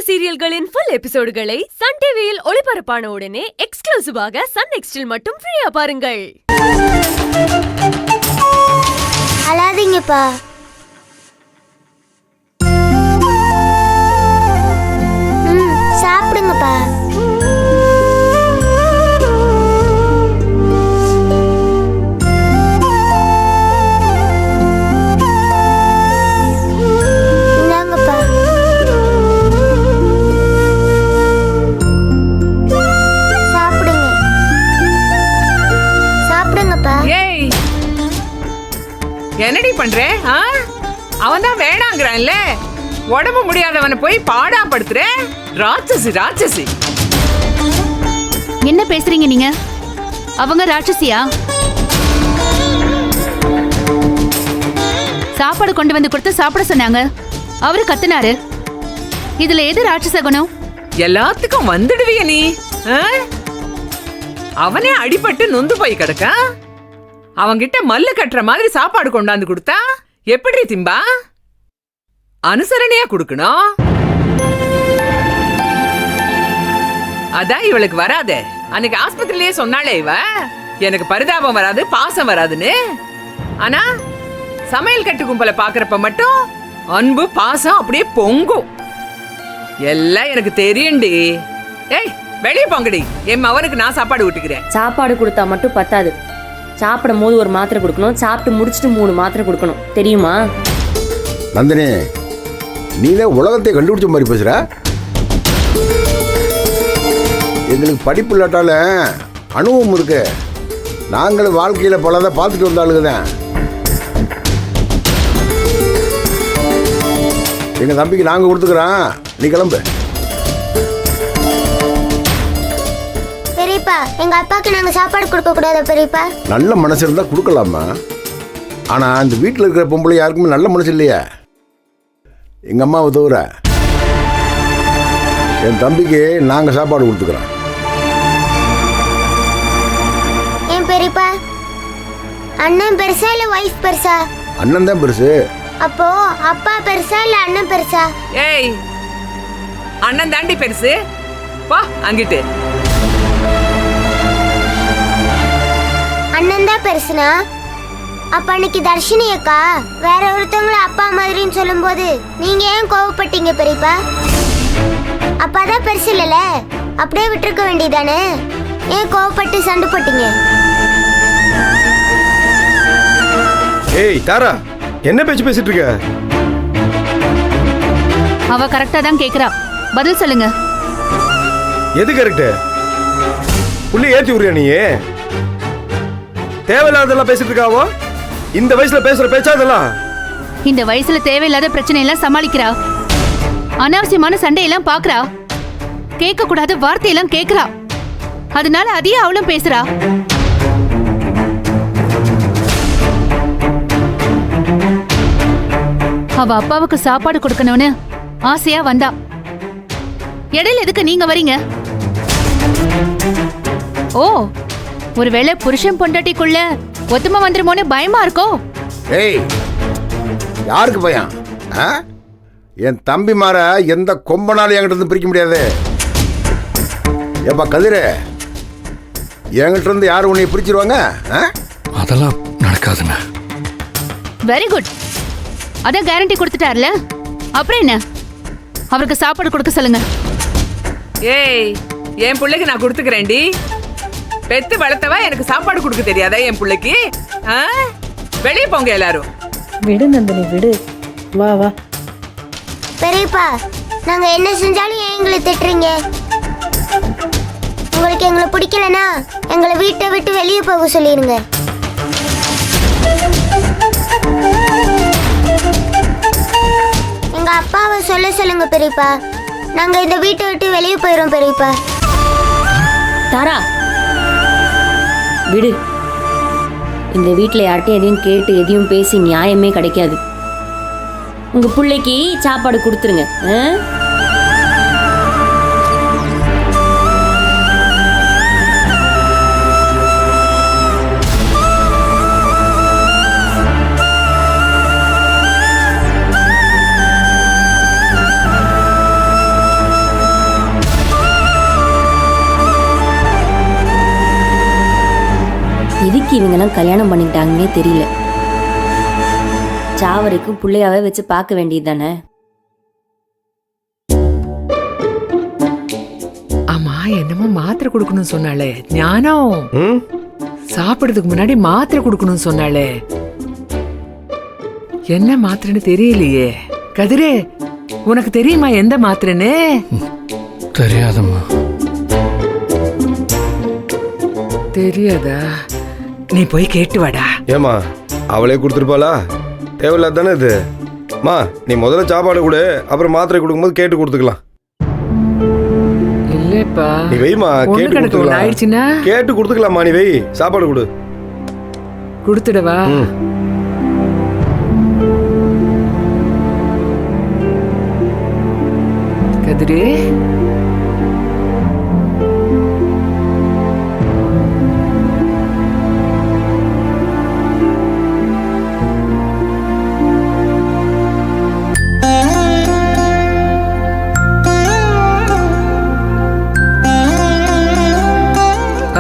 சீரியல்களின் full எபிசோடுகளை Sun டிவியில் ஒளிபரப்பான உடனே எக்ஸ்க்ளூசிவாக சன் நெக்ஸ்டில் மட்டும் ஃப்ரீயா பாருங்கள். அழாதீங்கப்பா. சாப்பிடுங்கப்பா. என்னடி பண்ற? அவன் தான் வேணாங்கிறான்ல, உடம்பு முடியாதவனை போய் பாடா படுத்துற. ராட்சசி ராட்சசி. என்ன பேசுறீங்க நீங்க? அவங்க ராட்சசியா? சாப்பாடு கொண்டு வந்து கொடுத்து சாப்பிட சொன்னாங்க, அவரு கத்துனாரு. இதுல எது ராட்சச குணம்? எல்லாத்துக்கும் வந்துடுவிய நீ. அவனே அடிபட்டு நொந்து போய் கிடக்க, அவங்கிட்ட மல்லு கட்டுற மாதிரி சாப்பாடு கொண்டாந்து கொடுத்தா எப்படி திம்பா? அனுசரணையா கொடுக்கணும். அதான் இவளுக்கு வராதே. அன்னைக்கு ஆஸ்பத்திரியிலேயே சொன்னாலே இவ, எனக்கு பரிதாபம் வராது பாசம் வராதுன்னு. ஆனா சமையல் கட்டு கும்பலை பாக்குறப்ப மட்டும் அன்பு பாசம் அப்படியே பொங்கும். எல்லாம் எனக்கு தெரியும்டி. ஏய் வெளியே போங்கடி, என் மவனுக்கு நான் சாப்பாடு ஊட்டிக்கிறேன். சாப்பாடு கொடுத்தா மட்டும் பத்தாது, சாப்பிடும் போது ஒரு மாத்திரை கொடுக்கணும், சாப்பிட்டு முடிச்சுட்டு 3 மாத்திரை கொடுக்கணும், தெரியுமா? நந்தினி, நீனே உலகத்தை கண்டுபிடிச்ச மாதிரி பேசுற. எங்களுக்கு படிப்பு இல்லாட்டால அனுபவம் இருக்கு. நாங்களும் வாழ்க்கையில் பலதை பார்த்துட்டு வந்தாளுங்க தான். எங்கள் தம்பிக்கு நாங்கள் கொடுத்துக்கிறோம், நீ கிளம்பு. பெரியப்பா, எங்க அப்பாக்கு நாங்க சாப்பாடு கொடுக்க கூடாது பெரியப்பா? நல்ல மனசு இருந்தா கொடுக்கலாமா? ஆனா இந்த வீட்டில் இருக்கிற பொம்பளை யாருக்குமே நல்ல மனசு இல்லையா? எங்க அம்மாவை தவிர. என் தம்பிக்கு நாங்க சாப்பாடு கொடுத்துக்கிறோம். ஏன் பெரியப்பா, அண்ணன் பெருசா இல்ல வைஃப் பெருசா? அண்ணன் தான் பெருசு. அப்போ அப்பா பெருசா இல்ல அண்ணன் பெருசா? ஏய், அண்ணன் தாண்டி பெருசு. வா அங்கிட்டு. அண்ணன் தான் பெருசுனா அப்ப அன்னைக்கு தர்ஷினி அக்கா வேற ஒருத்தவங்கள அப்பா மாதிரின்னு சொல்லும் போது நீங்க ஏன் கோவப்பட்டீங்க பெரியப்பா? அப்பாதான் பெருசு இல்லல, அப்படியே விட்டுருக்க வேண்டியதானே. ஏன் கோவப்பட்டு சண்டை போட்டீங்க? ஏய் தாரா, என்ன பேச்சு பேசிட்டு இருக்க? அவ கரெக்டா தான் கேக்குறா, பதில் சொல்லுங்க. எது கரெக்ட்? புள்ளி ஏத்தி விடுறியா நீ? தேவையில்லாதெல்லாம் பேசிட்டு இருக்காவோ? இந்த வயசுல பேசுற பேச்சா அதெல்லாம்? இந்த வயசுல தேவையில்லாத பிரச்சனை எல்லாம் சமாளிக்கிறா, அனாவசியமான சண்டையெல்லாம் பாக்குறா, கேட்க கூடாத வார்த்தையெல்லாம் கேக்குறா, அதனால அதையே அவளும் பேசுறா. அவ அப்பாவுக்கு சாப்பாடு கொடுக்கணும்னு ஆசையா வந்தா, இடையில எதுக்கு நீங்க வரீங்க? ஓ, ஒருவேளை புருஷன் பொண்டாட்டிக்குள்ள ஒத்துமை வந்துருமோன்னு பயமா இருக்கோ? ஏய், யாருக்கு பயம்? என் தம்பி மாற எந்த கொம்பனாலும் என்கிட்ட இருந்து பிரிக்க முடியாது. ஏப்பா கதிரே, என்கிட்ட இருந்து யாரும் உன்னை பிரிச்சிருவாங்க? அதெல்லாம் நடக்காதுங்க. வெரி குட், அதான் கேரண்டி கொடுத்துட்டார்ல, அப்புறம் என்ன? அவருக்கு சாப்பாடு கொடுக்க சொல்லுங்க. ஏய், என் பிள்ளைக்கு நான் கொடுத்துக்கிறேன்டி. பெத்து வளர்த்தவ எனக்கு சாப்பாடு கொடுக்க தெரியாதா என் பிள்ளைக்கு? வெளியே போங்க எல்லாரும். விடு நந்தினி, விடு. வா வா. பெரியப்பா, நாங்க என்ன செஞ்சாலும் ஏன் எங்களை திட்டுறீங்க? உங்களுக்கு எங்களை பிடிக்கலனா எங்களை வீட்டை விட்டு வெளியே போக சொல்லிருங்க. எங்க அப்பாவை சொல்லுங்க பெரியப்பா, நாங்க இந்த வீட்டை விட்டு வெளியே போயிடும் பெரியப்பா. தாரா விடு. இந்த வீட்டில் யார்கிட்டையும் எதையும் கேட்டு எதையும் பேசி நியாயமே கிடைக்காது. உங்க பிள்ளைக்கு சாப்பாடு கொடுத்துருங்க. எதுக்கு இவங்கெல்லாம் கல்யாணம் பண்ணிக்கிட்டாங்கன்னே தெரியல. சாவரைக்கும் பிள்ளையாவே வச்சு பார்க்க வேண்டியது தானே. ஆமா, என்னமோ மாத்திரை கொடுக்கணும்னு சொன்னாலே ஞானம். ம் சாப்பிடுறதுக்கு முன்னாடி மாத்திரை கொடுக்கணும்னு சொன்னாலே, என்ன மாத்திரைன்னு தெரியலையே. கதிரே, உனக்கு தெரியுமா எந்த மாத்திரைன்னு? தெரியாதம்மா. தெரியாதா? நீ போய் கேட்டு வாடா. ஏமா அவளே கொடுத்துருப்பாளா? தேவையில்லாத தானே இது. மா நீ முதல்ல சாப்பாடு கொடு, அப்புறம் மாத்திரை கொடுக்கும்போது கேட்டு கொடுத்துக்கலாம். இல்லப்பா, நீ வைமா, ஒண்ணு கேட்டு கிடக்கு, ஒண்ணு கொடுத்துக்கலாம். ஆயிடுச்சுன்னா கேட்டு கொடுத்துக்கலாமா? நீ வை, சாப்பாடு கொடு. கொடுத்துடவா? ம் கதிரே,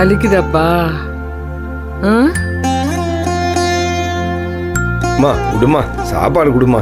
வலிக்குதாப்பா? மா விடுமா, சாப்பாடு கொடுமா.